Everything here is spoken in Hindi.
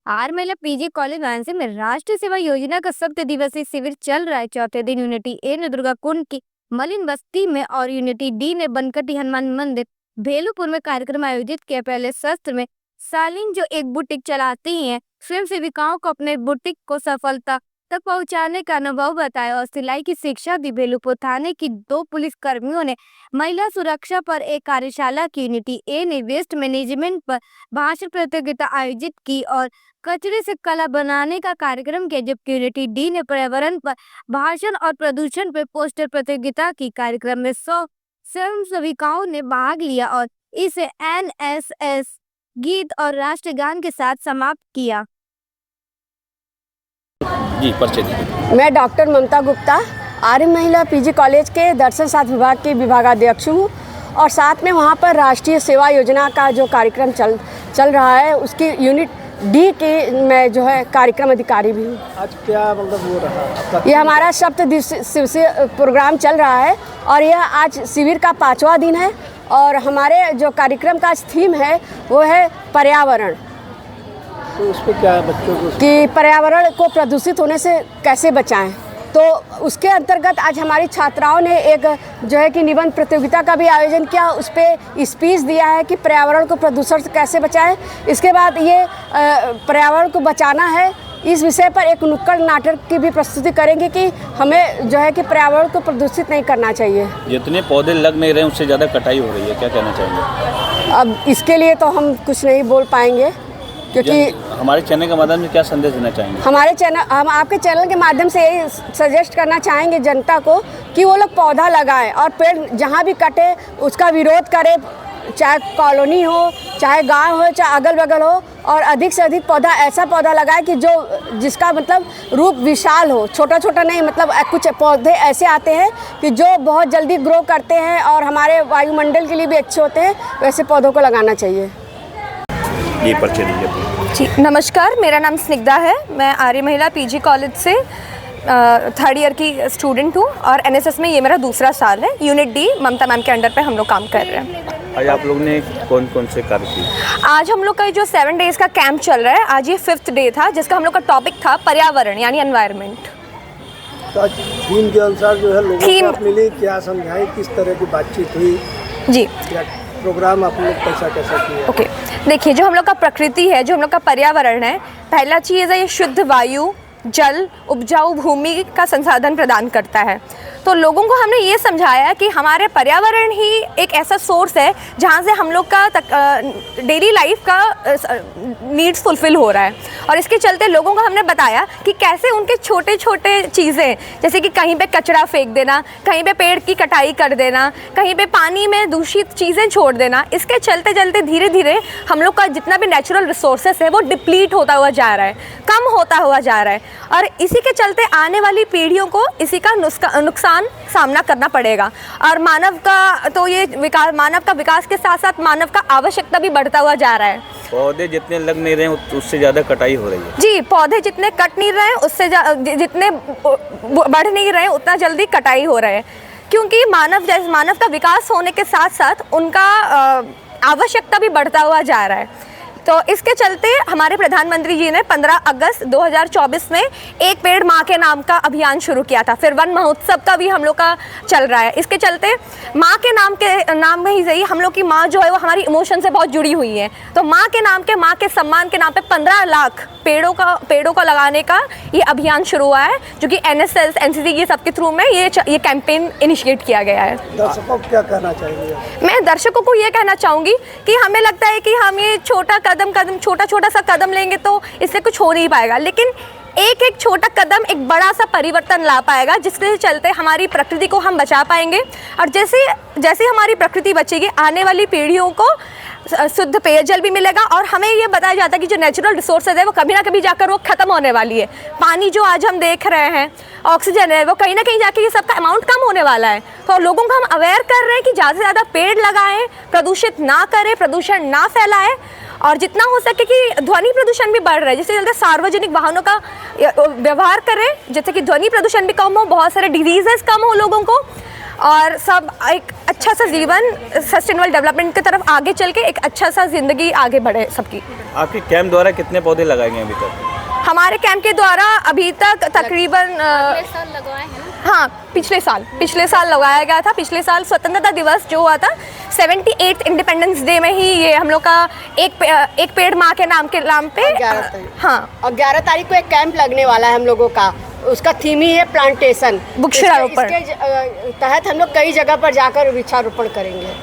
आर पीजी कॉलेज वाराणसी में राष्ट्रीय सेवा योजना का 7 दिवसीय शिविर चल रहा है। चौथे दिन यूनिटी ए ने दुर्गा कुंड की मलिन बस्ती में और यूनिटी डी ने बनकटी हनुमान मंदिर भेलूपुर में कार्यक्रम आयोजित किया। पहले सत्र में सालिन जो एक बुटीक चलाती हैं, स्वयं सेविकाओं को अपने बुटीक को सफलता तक पहुंचाने का अनुभव बताया और सिलाई की शिक्षा दी। भेलूपुर थाने की 2 पुलिस कर्मियों ने महिला सुरक्षा पर एक कार्यशाला की। यूनिटी ए ने वेस्ट मैनेजमेंट पर भाषण प्रतियोगिता आयोजित की और कचरे से कला बनाने का कार्यक्रम किया, जबकि यूनिटी डी ने पर्यावरण पर भाषण और प्रदूषण पर पोस्टर प्रतियोगिता की। कार्यक्रम में 100 स्वयं सेविकाओं ने भाग लिया और इसे एनएसएस गीत और राष्ट्रगान के साथ समाप्त किया। जी, परिचय दीजिए। मैं डॉक्टर ममता गुप्ता आर्य महिला पीजी कॉलेज के दर्शन शास्त्र विभाग के विभागाध्यक्ष हूँ और साथ में वहाँ पर राष्ट्रीय सेवा योजना का जो कार्यक्रम चल रहा है उसकी यूनिट डी की मैं जो है कार्यक्रम अधिकारी भी हूँ। आज क्या मतलब हो रहा है? ये हमारा 7 दिवसीय प्रोग्राम चल रहा है और यह आज शिविर का 5वां दिन है और हमारे जो कार्यक्रम का थीम है वो है पर्यावरण। तो उस पर क्या है बच्चों को कि पर्यावरण को प्रदूषित होने से कैसे बचाएं, तो उसके अंतर्गत आज हमारी छात्राओं ने एक जो है कि निबंध प्रतियोगिता का भी आयोजन किया। उस पर स्पीच दिया है कि पर्यावरण को प्रदूषण से कैसे बचाएं। इसके बाद ये पर्यावरण को बचाना है, इस विषय पर एक नुक्कड़ नाटक की भी प्रस्तुति करेंगे कि हमें जो है कि पर्यावरण को प्रदूषित नहीं करना चाहिए। जितने पौधे लग नहीं रहे उससे ज़्यादा कटाई हो रही है, क्या कहना चाहेंगे? अब इसके लिए तो हम कुछ नहीं बोल पाएंगे क्योंकि हमारे चैनल के माध्यम से क्या संदेश देना चाहेंगे? हम आपके चैनल के माध्यम से यही सजेस्ट करना चाहेंगे जनता को कि वो लोग पौधा लगाएं और पेड़ जहाँ भी कटे उसका विरोध करें, चाहे कॉलोनी हो, चाहे गांव हो, चाहे अगल बगल हो, और अधिक से अधिक पौधा ऐसा पौधा लगाएं कि जिसका मतलब रूप विशाल हो, छोटा छोटा नहीं। मतलब कुछ पौधे ऐसे आते हैं कि जो बहुत जल्दी ग्रो करते हैं और हमारे वायुमंडल के लिए भी अच्छे होते हैं, वैसे पौधों को लगाना चाहिए। ये परिचय दीजिए। जी नमस्कार, मेरा नाम स्निग्धा है। मैं आर्य महिला पीजी कॉलेज से 3rd ईयर की स्टूडेंट हूँ और एनएसएस में ये मेरा दूसरा साल है। यूनिट डी ममता मैम के अंडर पे हम लोग काम कर रहे हैं। आज आप लोग ने कौन कौन से कार्य किए? आज हम लोग का जो 7 डेज़ का कैंप चल रहा है, आज ये 5th डे था जिसका हम लोग का टॉपिक था पर्यावरण यानी एनवायरनमेंट। तो आज थीम के अनुसार जो है लोगों को अपने लिए क्या समझाएं, किस तरह की बातचीत हुई जी, प्रोग्राम आप लोग कैसा किया? ओके, देखिए जो हम लोग का प्रकृति है, जो हम लोग का पर्यावरण है, पहला चीज़ है ये शुद्ध वायु, जल, उपजाऊ भूमि का संसाधन प्रदान करता है। तो लोगों को हमने ये समझाया कि हमारे पर्यावरण ही एक ऐसा सोर्स है जहाँ से हम लोग का डेली लाइफ का नीड्स फुलफ़िल हो रहा है। और इसके चलते लोगों को हमने बताया कि कैसे उनके छोटे छोटे चीज़ें, जैसे कि कहीं पे कचरा फेंक देना, कहीं पे पेड़ की कटाई कर देना, कहीं पे पानी में दूषित चीज़ें छोड़ देना, इसके चलते चलते धीरे धीरे हम लोग का जितना भी नेचुरल रिसोर्सेस है वो डिप्लीट होता हुआ जा रहा है, कम होता हुआ जा रहा है। और इसी के चलते आने वाली पीढ़ियों को इसी का नुकसान सामना करना पड़ेगा। और मानव का विकास के साथ साथ मानव का आवश्यकता भी बढ़ता हुआ जा रहा है। पौधे जितने लग नहीं रहे उससे ज़्यादा कटाई हो रही है। जी, पौधे जितने कट नहीं रहे उससे जितने बढ़ नहीं रहे उतना जल्दी कटाई हो रहा है, क्योंकि मानव का विकास होने के साथ साथ उनका आवश्यकता भी बढ़ता हुआ जा रहा है। तो इसके चलते हमारे प्रधानमंत्री जी ने 15 अगस्त 2024 में एक पेड़ माँ के नाम का अभियान शुरू किया था। फिर वन महोत्सव का भी हम लोग का चल रहा है। इसके चलते माँ के नाम में ही सही, हम लोग की माँ जो है वो हमारी इमोशन से बहुत जुड़ी हुई है। तो माँ के सम्मान के नाम पे 15 लाख पेड़ों को लगाने का ये अभियान शुरू हुआ है, जो कि एनएसएस, एनसीसी ये सबके थ्रू में ये कैंपेन इनिशिएट किया गया है। दर्शकों को क्या कहना चाहिए? मैं दर्शकों को ये कहना चाहूँगी कि हमें लगता है कि हम ये छोटा सा कदम लेंगे तो इससे कुछ हो नहीं पाएगा, लेकिन एक छोटा कदम एक बड़ा सा परिवर्तन ला पाएगा, जिसके चलते हमारी प्रकृति को हम बचा पाएंगे। और जैसे हमारी प्रकृति बचेगी, आने वाली पीढ़ियों को शुद्ध पेयजल भी मिलेगा। और हमें ये बताया जाता है कि जो नेचुरल रिसोर्सेज है वो कभी ना कभी जाकर वो ख़त्म होने वाली है। पानी जो आज हम देख रहे हैं, ऑक्सीजन है, वो कहीं ना कहीं जाके ये सबका अमाउंट कम होने वाला है। तो लोगों को हम अवेयर कर रहे हैं कि ज़्यादा से ज़्यादा पेड़ लगाएं, प्रदूषित ना करें, प्रदूषण ना फैलाएं। और जितना हो सके कि ध्वनि प्रदूषण भी बढ़ रहा है, जिससे चलते सार्वजनिक वाहनों का व्यवहार करें, जिससे कि ध्वनि प्रदूषण भी कम हो, बहुत सारे डिजीजेस कम हो लोगों को, और सब एक अच्छा सा जीवन, सस्टेनेबल डेवलपमेंट की तरफ आगे चल के एक अच्छा सा ज़िंदगी आगे बढ़े सबकी। आपके कैंप द्वारा कितने पौधे लगाए गए अभी तक? हमारे कैंप के द्वारा अभी तक तकरीबन हाँ पिछले साल लगाया गया था। पिछले साल स्वतंत्रता दिवस जो हुआ था 78th इंडिपेंडेंस डे में ही ये हम लोग का एक पेड़ माँ के नाम पे 11 तारीख। हाँ और 11 तारीख को एक कैंप लगने वाला है हम लोगों का, उसका थीम ही है प्लांटेशन, वृक्षारोपण। इसके तहत हम लोग कई जगह पर जाकर वृक्षारोपण करेंगे।